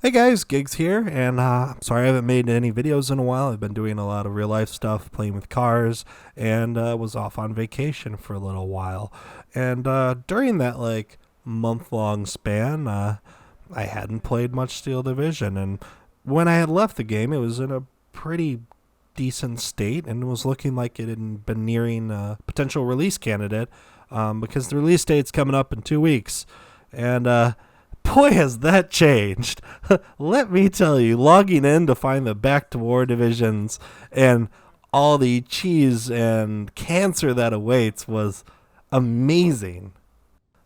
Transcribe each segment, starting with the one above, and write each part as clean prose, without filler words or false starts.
Hey guys, Gigs here, and I'm sorry I haven't made any videos in a while. I've been doing a lot of real life stuff, playing with cars, and was off on vacation for a little while. And during that month long span, I hadn't played much Steel Division, and when I had left the game, it was in a pretty decent state and was looking like it had been nearing a potential release candidate because the release date's coming up in 2 weeks. And boy, has that changed. Let me tell you, logging in to find the Back to War divisions and all the cheese and cancer that awaits was amazing.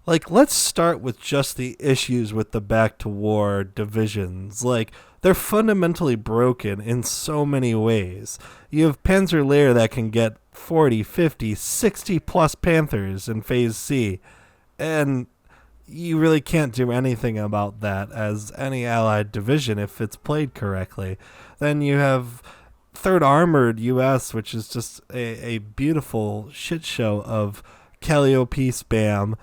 Let's start with just the issues with the Back to War divisions. They're fundamentally broken in so many ways. You have Panzer Lehr that can get 40, 50, 60 plus Panthers in Phase C, and you really can't do anything about that as any allied division if it's played correctly. Then you have 3rd Armored US, which is just a beautiful shit show of Calliope spam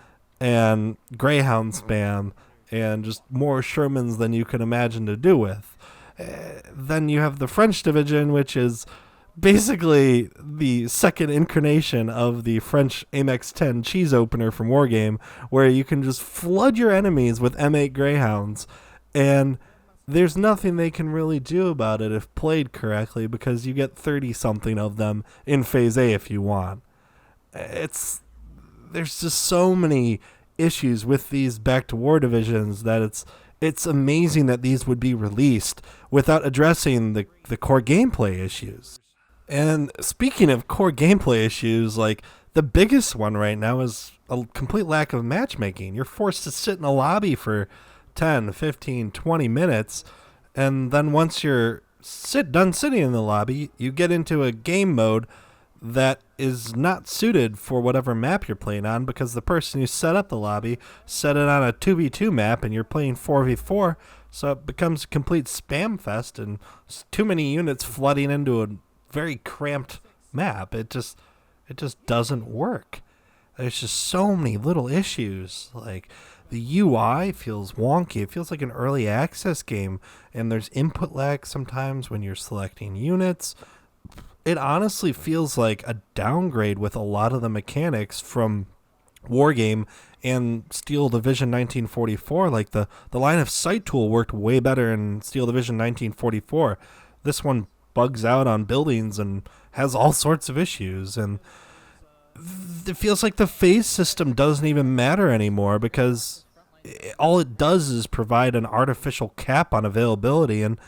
and Greyhound spam and just more Shermans than you can imagine to do with. Then you have the French division, which is basically the second incarnation of the French Amex 10 cheese opener from Wargame, where you can just flood your enemies with M8 Greyhounds, and there's nothing they can really do about it if played correctly because you get 30-something of them in Phase A if you want. There's just so many issues with these Back to War divisions that it's amazing that these would be released without addressing the core gameplay issues. And speaking of core gameplay issues, the biggest one right now is a complete lack of matchmaking. You're forced to sit in a lobby for 10, 15, 20 minutes, and then once you're done sitting in the lobby, you get into a game mode that is not suited for whatever map you're playing on because the person who set up the lobby set it on a 2v2 map and you're playing 4v4, so it becomes a complete spam fest and too many units flooding into a very cramped map. It just doesn't work. There's just so many little issues. The UI feels wonky. It feels like an early access game, and there's input lag sometimes when you're selecting units. It honestly feels like a downgrade with a lot of the mechanics from Wargame and Steel Division 1944. The line of sight tool worked way better in Steel Division 1944. This one bugs out on buildings and has all sorts of issues, and it feels like the phase system doesn't even matter anymore because all it does is provide an artificial cap on availability, and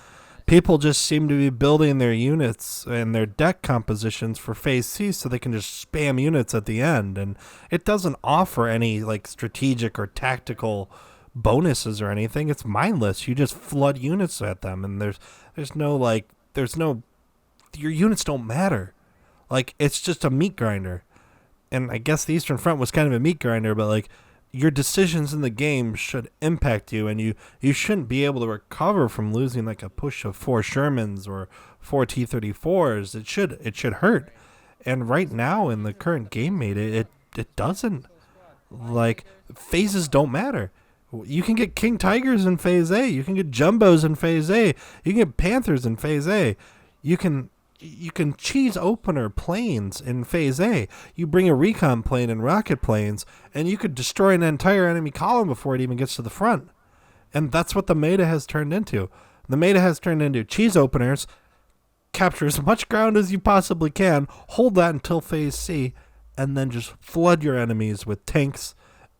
people just seem to be building their units and their deck compositions for Phase C so they can just spam units at the end, and it doesn't offer any strategic or tactical bonuses or anything. It's mindless. You just flood units at them, and there's no your units don't matter. It's just a meat grinder. And I guess the Eastern Front was kind of a meat grinder, but your decisions in the game should impact you, and you shouldn't be able to recover from losing a push of 4 Shermans or 4 T-34s. It should hurt. And right now in the current game mate, it doesn't. Phases don't matter. You can get King Tigers in Phase A. You can get Jumbos in Phase A. You can get Panthers in Phase A. You can cheese opener planes in Phase A. You bring a recon plane and rocket planes, and you could destroy an entire enemy column before it even gets to the front. And that's what the meta has turned into. The meta has turned into cheese openers, capture as much ground as you possibly can, hold that until Phase C, and then just flood your enemies with tanks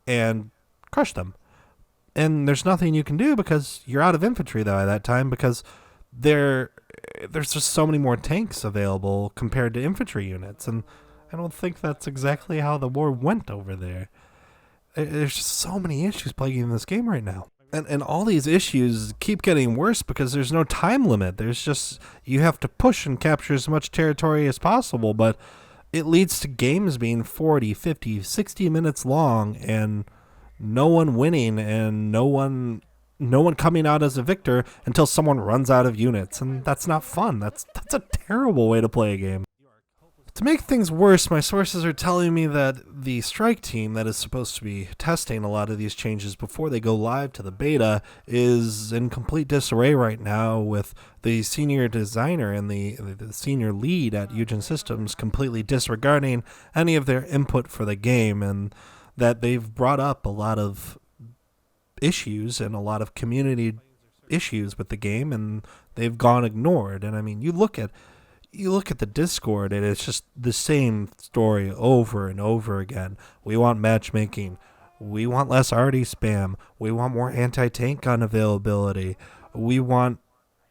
and crush them. And there's nothing you can do because you're out of infantry by that time because there's just so many more tanks available compared to infantry units, and I don't think that's exactly how the war went over there. There's just so many issues plaguing this game right now. And all these issues keep getting worse because there's no time limit. You have to push and capture as much territory as possible, but it leads to games being 40, 50, 60 minutes long and no one winning and no one coming out as a victor until someone runs out of units, and that's not fun. That's a terrible way to play a game. To make things worse, my sources are telling me that the strike team that is supposed to be testing a lot of these changes before they go live to the beta is in complete disarray right now, with the senior designer and the senior lead at Eugen Systems completely disregarding any of their input for the game, and that they've brought up a lot of issues and a lot of community issues with the game, and they've gone ignored. And I mean, you look at the Discord, and it's just the same story over and over again. We want matchmaking. We want less arty spam. We want more anti-tank gun availability. We want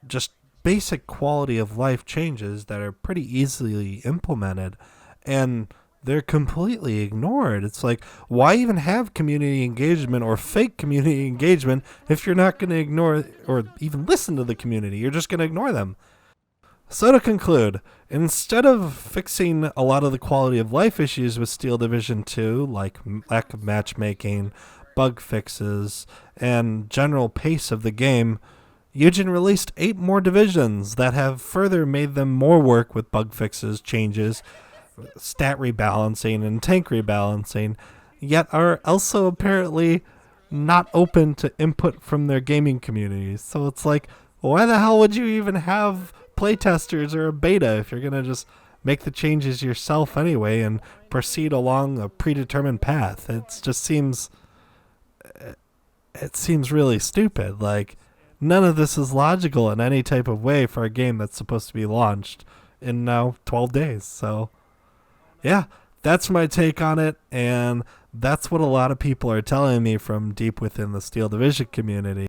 just basic quality of life changes that are pretty easily implemented, and they're completely ignored. It's like, why even have community engagement or fake community engagement if you're not going to ignore or even listen to the community? You're just going to ignore them. So to conclude, instead of fixing a lot of the quality of life issues with Steel Division 2, like lack of matchmaking, bug fixes, and general pace of the game, Eugen released 8 more divisions that have further made them more work with bug fixes, changes, stat rebalancing, and tank rebalancing, yet are also apparently not open to input from their gaming communities. So it's like, why the hell would you even have playtesters or a beta if you're going to just make the changes yourself anyway and proceed along a predetermined path? It seems really stupid. Like, none of this is logical in any type of way for a game that's supposed to be launched in now 12 days. So yeah, that's my take on it, and that's what a lot of people are telling me from deep within the Steel Division community.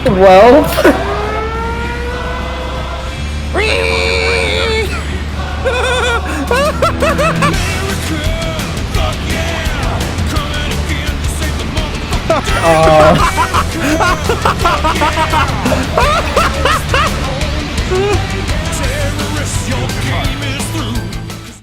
Well, Oh.